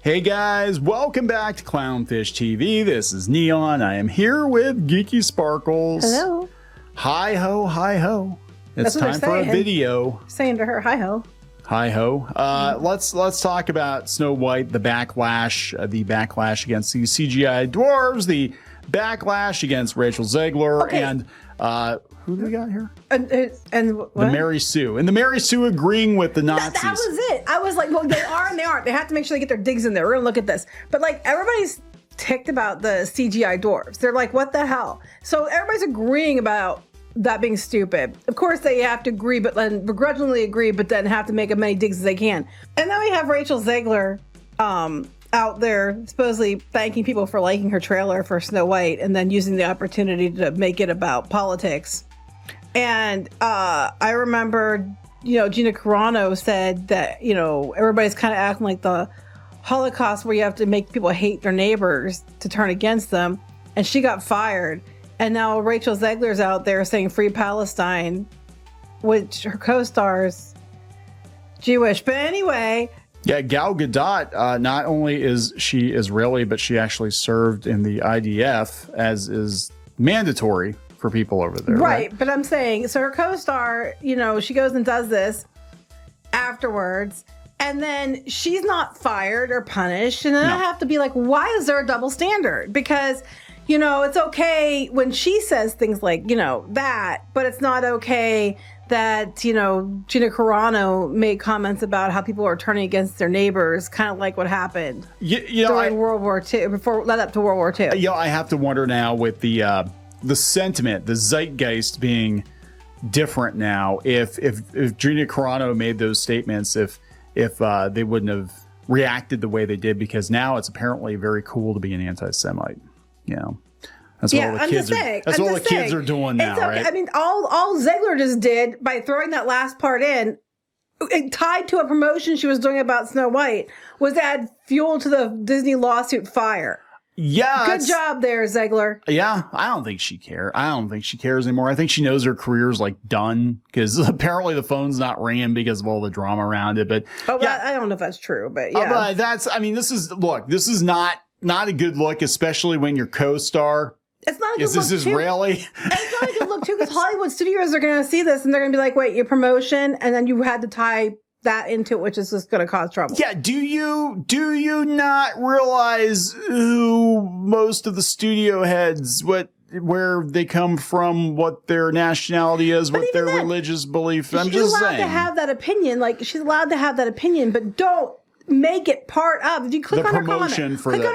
Hey guys, welcome back to Clownfish TV. This is Neon. I am here with Geeky Sparkles. Hello. Hi ho, hi ho. It's time for a video. Saying to her, hi ho. Hi ho. Let's talk about Snow White, the backlash against the CGI Dwarves, the backlash against Rachel Zegler, and who do we got here? And what? The Mary Sue. And the Mary Sue agreeing with the Nazis. That was it. I was like, well, they are and they aren't. They have to make sure they get their digs in there. We're going to look at this. But like, everybody's ticked about the CGI dwarves. They're like, what the hell? So everybody's agreeing about that being stupid. Of course, they have to agree, but then begrudgingly agree, but then have to make as many digs as they can. And then we have Rachel Zegler out there supposedly thanking people for liking her trailer for Snow White and then using the opportunity to make it about politics. And I remember, Gina Carano said that, everybody's kind of acting like the Holocaust where you have to make people hate their neighbors to turn against them. And she got fired. And now Rachel Zegler's out there saying free Palestine, which her co-star's Jewish. But anyway. Yeah, Gal Gadot, not only is she Israeli, but she actually served in the IDF, as is mandatory for people over there. Right, but I'm saying, so her co-star, she goes and does this afterwards, and then she's not fired or punished, and then I have to be like, why is there a double standard? Because, it's okay when she says things like, that, but it's not okay that, Gina Carano made comments about how people are turning against their neighbors, kind of like what happened during World War II, led up to World War II. I have to wonder now with the sentiment, the zeitgeist being different now, if Gina Carano made those statements, if they wouldn't have reacted the way they did, because now it's apparently very cool to be an anti-Semite. That's what all the kids are. That's what all the kids are doing now, right? I mean, all Zegler just did by throwing that last part in, tied to a promotion she was doing about Snow White, was add fuel to the Disney lawsuit fire. Yeah. Good job there, Zegler. Yeah, I don't think she cares. I don't think she cares anymore. I think she knows her career's like done, because apparently the phone's not ringing because of all the drama around it. But I don't know if that's true, but yeah. This is not a good look, especially when your co-star it's not a good look is Israeli. And it's not a good look too, because Hollywood studios are going to see this and they're going to be like, wait, your promotion, and then you had to tie that into it, which is just going to cause trouble. Yeah, do you not realize who most of the studio heads, where they come from, what their nationality is, what their religious belief? I'm just saying. She's allowed to have that opinion. Like, she's allowed to have that opinion, but don't make it part of. If you click on her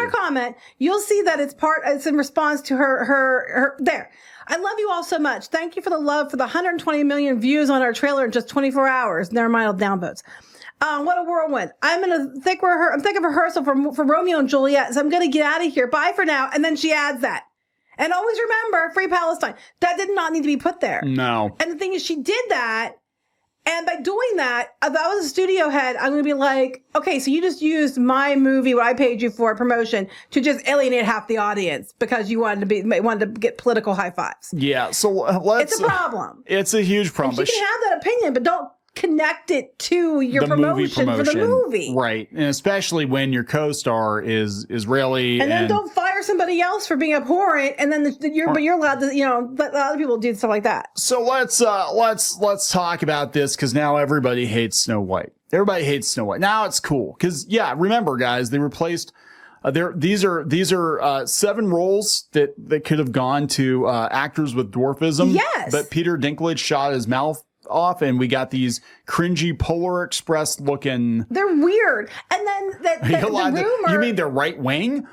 comment, you'll see that it's in response to her there. I love you all so much. Thank you for the love, for the 120 million views on our trailer in just 24 hours. Never mind all the downvotes. What a whirlwind. I'm in a thick rehearsal for Romeo and Juliet, so I'm going to get out of here. Bye for now. And then she adds that. And always remember, free Palestine. That did not need to be put there. No. And the thing is, she did that. And by doing that, if I was a studio head, I'm going to be like, okay, so you just used my movie, what I paid you for, promotion, to just alienate half the audience because you wanted to get political high fives. Yeah, so it's a problem. It's a huge problem. And she can have that opinion, but don't connect it to your promotion for the movie. Right, and especially when your co-star is Israeli. And then don't fire somebody else for being abhorrent, and then you're allowed to, let other people do stuff like that. So let's talk about this, because now everybody hates Snow White. Everybody hates Snow White. Now it's cool, because remember guys, they replaced. These are 7 roles that could have gone to actors with dwarfism. Yes, but Peter Dinklage shot his mouth off, and we got these cringy Polar Express looking. They're weird. And then the rumor. You mean they're right wing?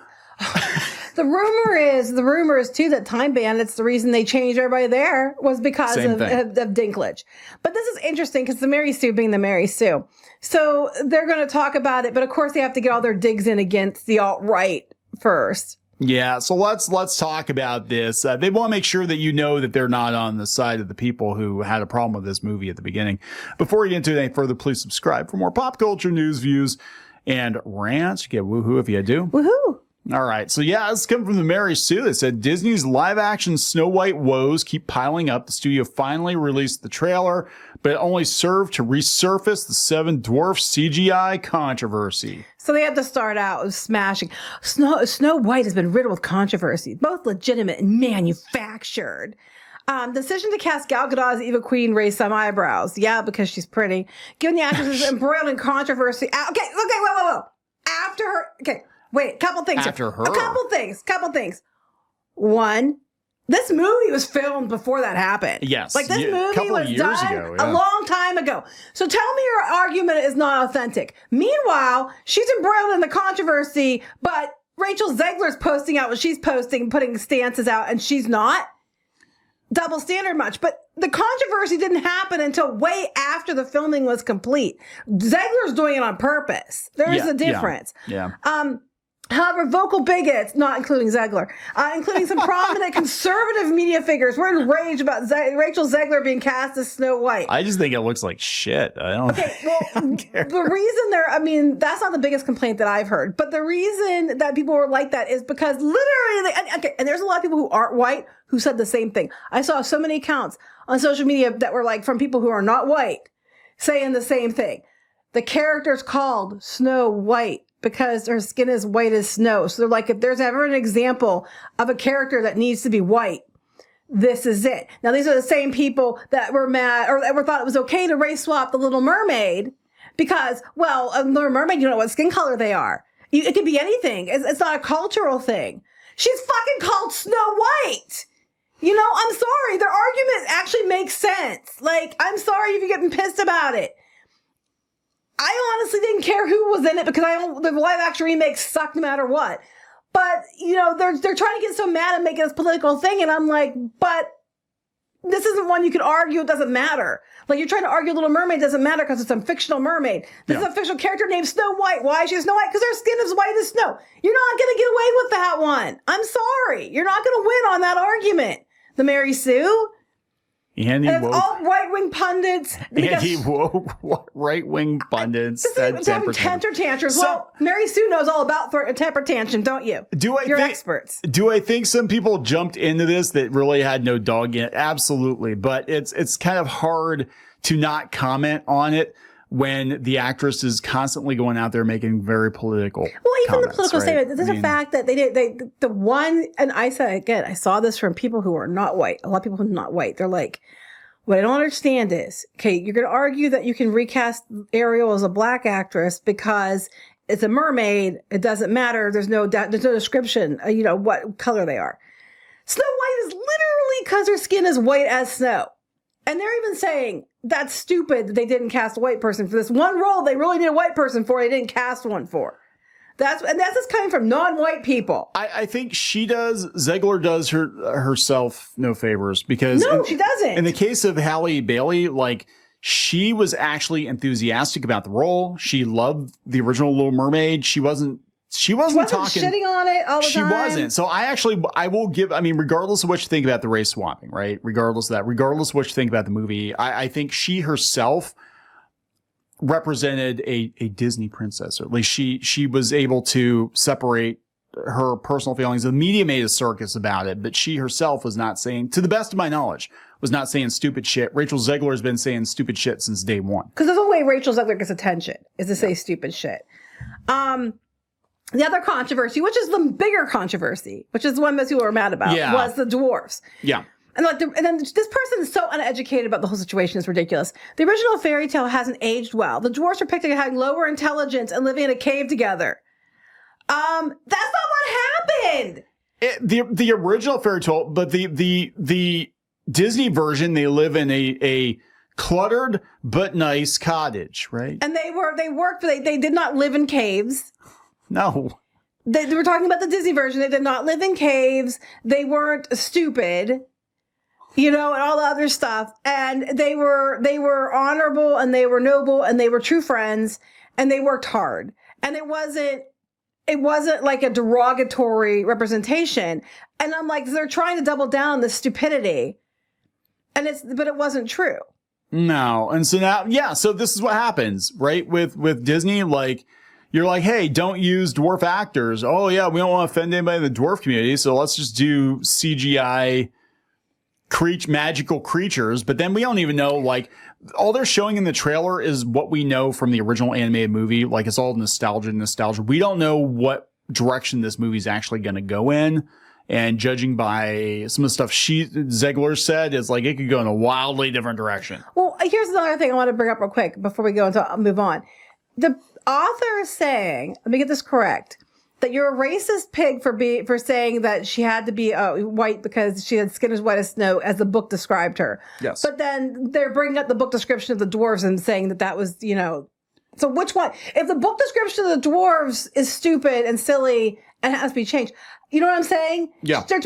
The rumor is too that Time Bandits, the reason they changed everybody there was because of Dinklage. But this is interesting because the Mary Sue being the Mary Sue. So they're going to talk about it, but of course they have to get all their digs in against the alt-right first. Yeah, so let's talk about this. They want to make sure that you know that they're not on the side of the people who had a problem with this movie at the beginning. Before we get into anything further, please subscribe for more pop culture news, views, and rants. Get woohoo if you do. Woohoo! All right. So, yeah, this comes from the Mary Sue that said Disney's live-action Snow White woes keep piling up. The studio finally released the trailer, but it only served to resurface the Seven Dwarfs CGI controversy. So they had to start out with smashing. Snow White has been riddled with controversy, both legitimate and manufactured. Decision to cast Gal Gadot as Eva Queen raised some eyebrows. Yeah, because she's pretty. Given the actress is embroiled in controversy. Whoa. After her. Okay. Wait, couple things. After her. A couple things. One, this movie was filmed before that happened. Yes. Like this movie was done a long time ago. So tell me your argument is not authentic. Meanwhile, she's embroiled in the controversy, but Rachel Zegler's posting out what she's posting, putting stances out, and she's not. Double standard much. But the controversy didn't happen until way after the filming was complete. Zegler's doing it on purpose. There is a difference. Yeah. However, vocal bigots, not including Zegler, including some prominent conservative media figures, were enraged about Rachel Zegler being cast as Snow White. I just think it looks like shit. I don't care. The reason that's not the biggest complaint that I've heard, but the reason that people were like that is because literally, and there's a lot of people who aren't white who said the same thing. I saw so many accounts on social media that were like from people who are not white saying the same thing. The character's called Snow White because her skin is white as snow. So they're like, if there's ever an example of a character that needs to be white, this is it. Now, these are the same people that were mad or ever thought it was okay to race swap the Little Mermaid because, well, a Little Mermaid, you don't know what skin color they are. It could be anything. It's not a cultural thing. She's fucking called Snow White. You know, I'm sorry. Their argument actually makes sense. Like, I'm sorry if you're getting pissed about it. I honestly didn't care who was in it because the live action remakes suck no matter what. But, you know, they're trying to get so mad and make it this political thing. And I'm like, but this isn't one you could argue. It doesn't matter. Like you're trying to argue Little Mermaid doesn't matter because it's a fictional mermaid. This is a fictional character named Snow White. Why is she Snow White? Because her skin is white as snow. You're not going to get away with that one. I'm sorry. You're not going to win on that argument. The Mary Sue. And it's all right-wing pundits. Right-wing pundits. Having temper tantrums. So, well, Mary Sue knows all about a temper tantrum, don't you? You're experts. Do I think some people jumped into this that really had no dog in it? Absolutely. But it's kind of hard to not comment on it when the actress is constantly going out there making very political even the political statement. There's a fact that and I said, again, I saw this from people who are not white. A lot of people who are not white. They're like, what I don't understand is, okay, you're going to argue that you can recast Ariel as a black actress because it's a mermaid. It doesn't matter. There's no description, what color they are. Snow White is literally because her skin is white as snow. And they're even saying that's stupid that they didn't cast a white person for this one role they really need a white person for. They didn't cast one for. That's just coming from non-white people. I think she does. Zegler does herself no favors because she doesn't. In the case of Halle Bailey, like she was actually enthusiastic about the role. She loved the original Little Mermaid. She wasn't talking shitting on it all the time. She wasn't. So I will give, regardless of what you think about the race swapping, right? Regardless of what you think about the movie, I think she herself represented a Disney princess, or at least she was able to separate her personal feelings. The media made a circus about it, but she herself was not saying, to the best of my knowledge, was not saying stupid shit. Rachel Zegler has been saying stupid shit since day one. Because there's a way Rachel Zegler gets attention is to say stupid shit. The other controversy, which is the bigger controversy, which is the one most people are mad about, was the dwarves. Yeah. And then this person is so uneducated about the whole situation. It's ridiculous. The original fairy tale hasn't aged well. The dwarves are pictured as having lower intelligence and living in a cave together. That's not what happened. The original fairy tale, but the Disney version, they live in a cluttered but nice cottage, right? And they did not live in caves. No. They were talking about the Disney version. They did not live in caves. They weren't stupid, and all the other stuff. And they were honorable and they were noble and they were true friends and they worked hard. And it wasn't like a derogatory representation. And I'm like, they're trying to double down on the stupidity. But it wasn't true. No. And so now, so this is what happens, right? With Disney, like, You're like, hey, don't use dwarf actors. Oh, yeah, we don't want to offend anybody in the dwarf community, so let's just do CGI magical creatures. But then we don't even know, like, all they're showing in the trailer is what we know from the original animated movie. Like, it's all nostalgia. We don't know what direction this movie's actually going to go in. And judging by some of the stuff Zegler said, is like it could go in a wildly different direction. Well, here's another thing I want to bring up real quick before we move on. The author is saying, let me get this correct, that you're a racist pig for saying that she had to be white because she had skin as white as snow, as the book described her. Yes. But then they're bringing up the book description of the dwarves and saying that was, so which one? If the book description of the dwarves is stupid and silly and has to be changed, you know what I'm saying? Yeah. They're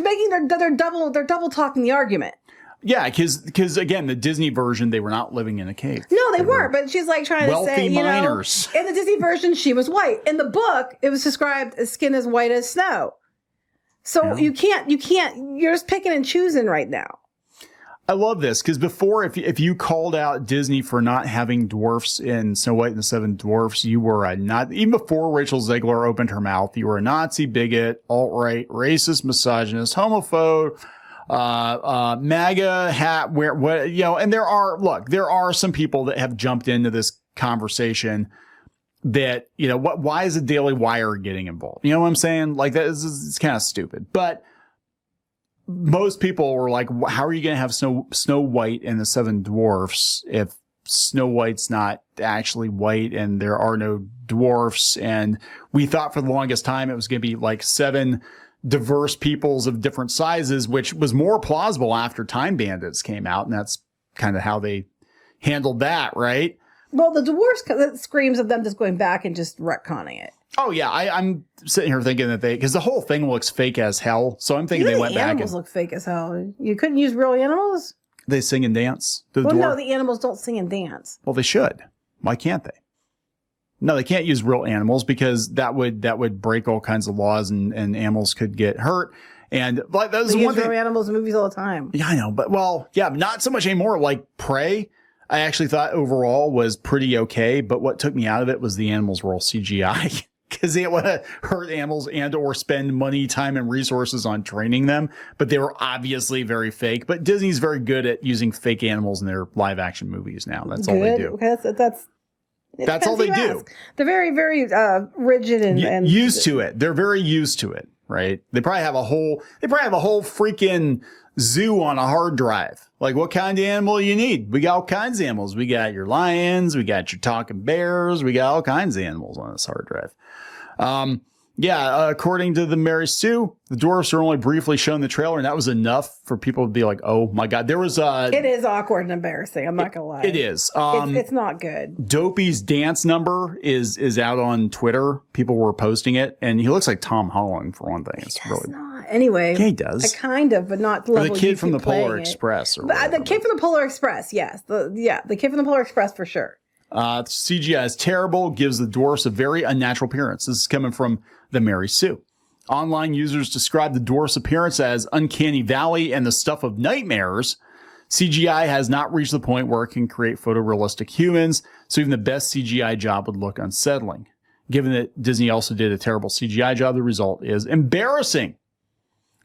double talking the argument. Yeah, because again, the Disney version, they were not living in a cave. No, they weren't. But she's like trying to say, miners. In the Disney version, she was white. In the book, it was described as skin as white as snow. So you can't. You're just picking and choosing right now. I love this because before, if you called out Disney for not having dwarfs in Snow White and the Seven Dwarfs, you were even before Rachel Zegler opened her mouth, you were a Nazi, bigot, alt-right, racist, misogynist, homophobe, MAGA hat, and there are some people that have jumped into this conversation that, why is the Daily Wire getting involved? You know what I'm saying? Like it's kind of stupid, but most people were like, how are you going to have Snow White and the Seven Dwarfs if Snow White's not actually white and there are no dwarfs? And we thought for the longest time it was going to be like 7 diverse peoples of different sizes, which was more plausible after Time Bandits came out. And that's kind of how they handled that, right? Well, the dwarfs, that screams of them just going back and just retconning it. Oh, yeah. I'm sitting here thinking that because the whole thing looks fake as hell. So I'm thinking they went back. Animals look fake as hell. You couldn't use real animals? They sing and dance. No, the animals don't sing and dance. Well, they should. Why can't they? No, they can't use real animals because that would break all kinds of laws and animals could get hurt. And like that's one thing. Real animals in movies all the time. Yeah, I know. But not so much anymore. Like Prey, I actually thought overall was pretty okay. But what took me out of it was the animals were all CGI. Because they want to hurt animals and or spend money, time, and resources on training them. But they were obviously very fake. But Disney's very good at using fake animals in their live action movies now. That's all they do. Okay, that's all they do. They're very, very rigid and used to it. They're very used to it, right? They probably have a whole freaking zoo on a hard drive. Like, what kind of animal you need? We got all kinds of animals. We got your lions. We got your talking bears. We got all kinds of animals on this hard drive. According to the Mary Sue, the dwarfs are only briefly shown in the trailer, and that was enough for people to be like, "Oh my god!" There was it is awkward and embarrassing. I'm not gonna lie. It is. It's not good. Dopey's dance number is out on Twitter. People were posting it, and he looks like Tom Holland for one thing. It's really not. Anyway, yeah, he does. Kind of, but not the level. The kid from the Polar Express, the kid from the Polar Express. Yes, the kid from the Polar Express for sure. CGI is terrible, gives the dwarfs a very unnatural appearance. This is coming from the Mary Sue. Online users describe the dwarfs' appearance as uncanny valley and the stuff of nightmares. CGI has not reached the point where it can create photorealistic humans, so even the best CGI job would look unsettling. Given that Disney also did a terrible CGI job, the result is embarrassing.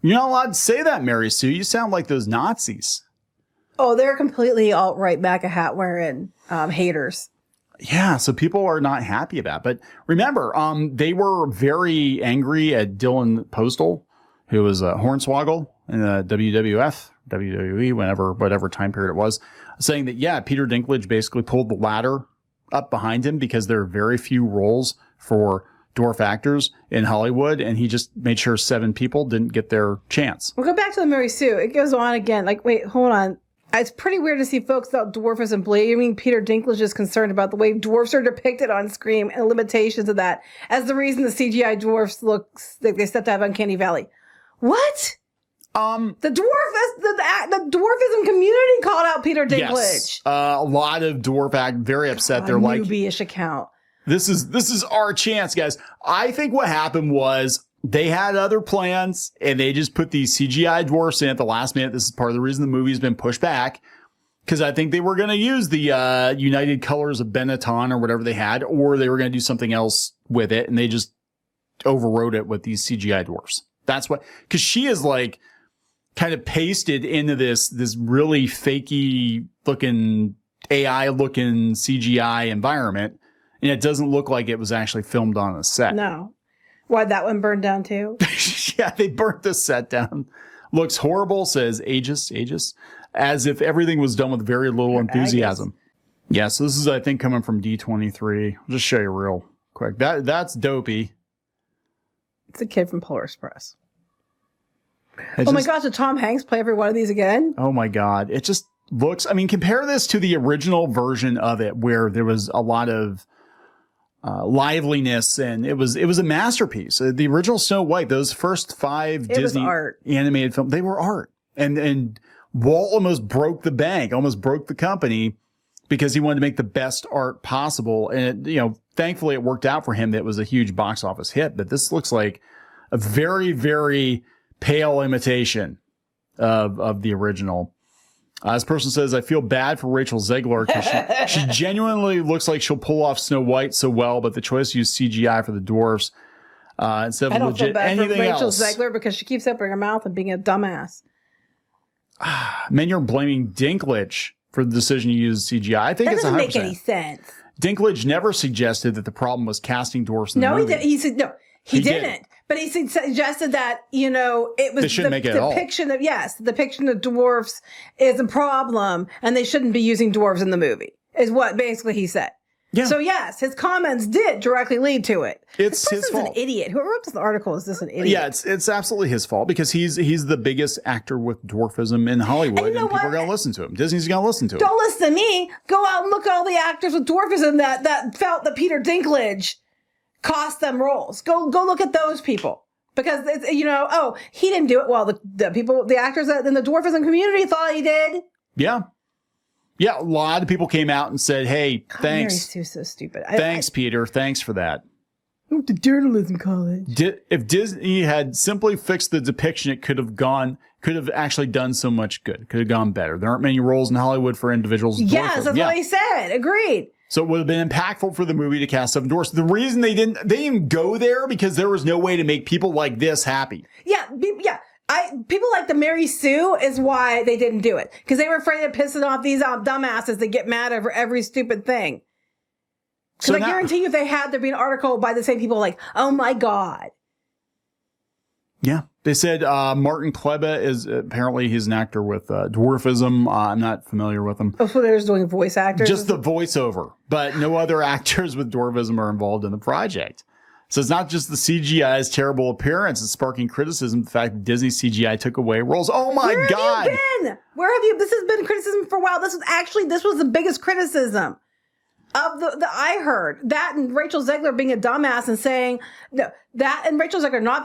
You're not allowed to say that, Mary Sue. You sound like those Nazis. Oh, they're completely alt-right MAGA hat wearing haters. Yeah, so people are not happy about it. But remember, they were very angry at Dylan Postal, who was a Hornswoggle in the WWF, WWE, whatever time period it was, saying that, Peter Dinklage basically pulled the ladder up behind him because there are very few roles for dwarf actors in Hollywood, and he just made sure 7 people didn't get their chance. We'll go back to the Mary Sue. It goes on again. Like, wait, hold on. It's pretty weird to see folks about dwarfism blaming Peter Dinklage is concerned about the way dwarfs are depicted on screen and the limitations of that as the reason the CGI dwarfs looks like they stepped out of Uncanny Valley. What? The dwarfism community called out Peter Dinklage. Yes. A lot of dwarf act very upset. They're like newbie-ish account. This is our chance, guys. I think what happened was they had other plans, and they just put these CGI dwarfs in at the last minute. This is part of the reason the movie's been pushed back. Because I think they were going to use the United Colors of Benetton or whatever they had, or they were going to do something else with it, and they just overrode it with these CGI dwarfs. That's what, because she is like kind of pasted into this really fakey looking AI looking CGI environment, and it doesn't look like it was actually filmed on a set. No. Why that one burned down too? Yeah, they burnt the set down. Looks horrible, says Aegis, as if everything was done with very little enthusiasm. Yeah, so this is, I think, coming from D23. I'll just show you real quick. That's dopey. It's a kid from Polar Express. My gosh, did Tom Hanks play every one of these again? Oh my God. It just looks, I mean, compare this to the original version of it where there was a lot of liveliness, and it was a masterpiece. The original Snow White, those first 5 Disney animated films, they were art. And Walt almost broke the bank, almost broke the company because he wanted to make the best art possible. And, thankfully it worked out for him. That was a huge box office hit, but this looks like a very, very pale imitation of the original. This person says, I feel bad for Rachel Zegler because she genuinely looks like she'll pull off Snow White so well, but the choice to use CGI for the dwarves instead of legit anything else. I don't feel bad for Rachel Zegler because she keeps opening her mouth and being a dumbass. Man, you're blaming Dinklage for the decision to use CGI. I think that it's 100%. Doesn't make any sense. Dinklage never suggested that the problem was casting dwarfs in the movie. He said no. He didn't. But he suggested that, it was the depiction of, the depiction of dwarfs is a problem and they shouldn't be using dwarves in the movie, is what basically he said. Yeah. So yes, his comments did directly lead to it. It's his fault. An idiot. Whoever wrote this article is just an idiot. Yeah, it's absolutely his fault because he's the biggest actor with dwarfism in Hollywood, and people are going to listen to him. Disney's going to listen to him. Don't listen to me. Go out and look at all the actors with dwarfism that felt that Peter Dinklage cost them roles. Go look at those people. Because it's, he didn't do it. Well, the actors in the dwarfism community thought he did. Yeah. Yeah, a lot of people came out and said, hey, thanks. Mary Sue's so stupid. Thanks, Peter. Thanks for that. I went to journalism college. If Disney had simply fixed the depiction, it could have actually done so much good. Could have gone better. There aren't many roles in Hollywood for individuals. Yes, that's what he said. Agreed. So it would have been impactful for the movie to cast 7 dwarfs. The reason they didn't go there because there was no way to make people like this happy. Yeah. People like the Mary Sue is why they didn't do it. Because they were afraid of pissing off these dumbasses that get mad over every stupid thing. Because I guarantee you if they had, there'd be an article by the same people like, oh my God. Yeah. They said Martin Kleba is apparently he's an actor with dwarfism. I'm not familiar with him. Oh, so they're just doing voice actors? Just the voiceover. But no other actors with dwarfism are involved in the project. So it's not just the CGI's terrible appearance. It's sparking criticism. The fact that Disney CGI took away roles. Oh my God. Where have you been? Where have you? This has been criticism for a while. This was the biggest criticism of the I heard. That and Rachel Zegler being a dumbass and saying that, and Rachel Zegler not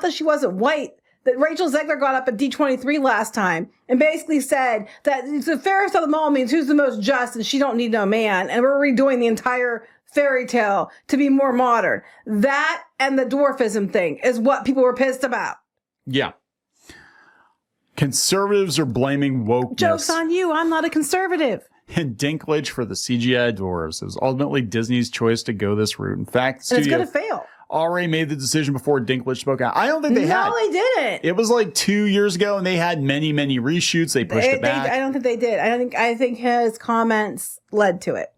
that she wasn't white. That Rachel Zegler got up at D23 last time and basically said that the fairest of them all means who's the most just and she don't need no man. And we're redoing the entire fairy tale to be more modern. That and the dwarfism thing is what people were pissed about. Yeah. Conservatives are blaming wokeness. Joke's on you. I'm not a conservative. And Dinklage for the CGI dwarves. It was ultimately Disney's choice to go this route. In fact, and it's going to fail. Already made the decision before Dinklage spoke out. I don't think they had. No, they didn't. It was like 2 years ago, and they had many, many reshoots. They pushed it back. I don't think they did. I think his comments led to it.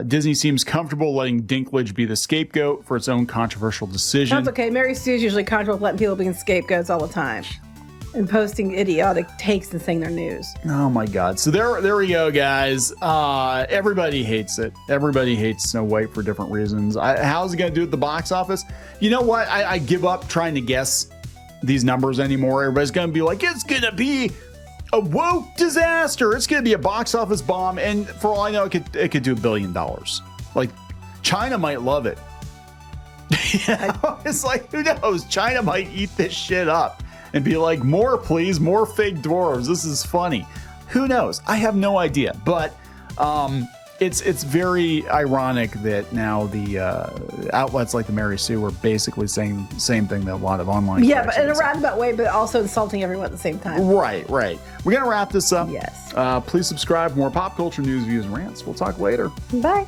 Disney seems comfortable letting Dinklage be the scapegoat for its own controversial decision. That's okay. Mary Sue's usually comfortable with letting people be scapegoats all the time. And posting idiotic takes and saying their news. Oh my God. So there we go, guys. Everybody hates it. Everybody hates Snow White for different reasons. How's it going to do at the box office? You know what? I give up trying to guess these numbers anymore. Everybody's going to be like, it's going to be a woke disaster. It's going to be a box office bomb. And for all I know, it could do $1 billion. Like, China might love it. It's like, who knows? China might eat this shit up. And be like, more please, more fake dwarves. This is funny. Who knows? I have no idea. But it's very ironic that now the outlets like the Mary Sue are basically saying the same thing that a lot of online. Yeah, but in a roundabout way, but also insulting everyone at the same time. Right. We're gonna wrap this up. Yes. Please subscribe for more pop culture news, views, and rants. We'll talk later. Bye.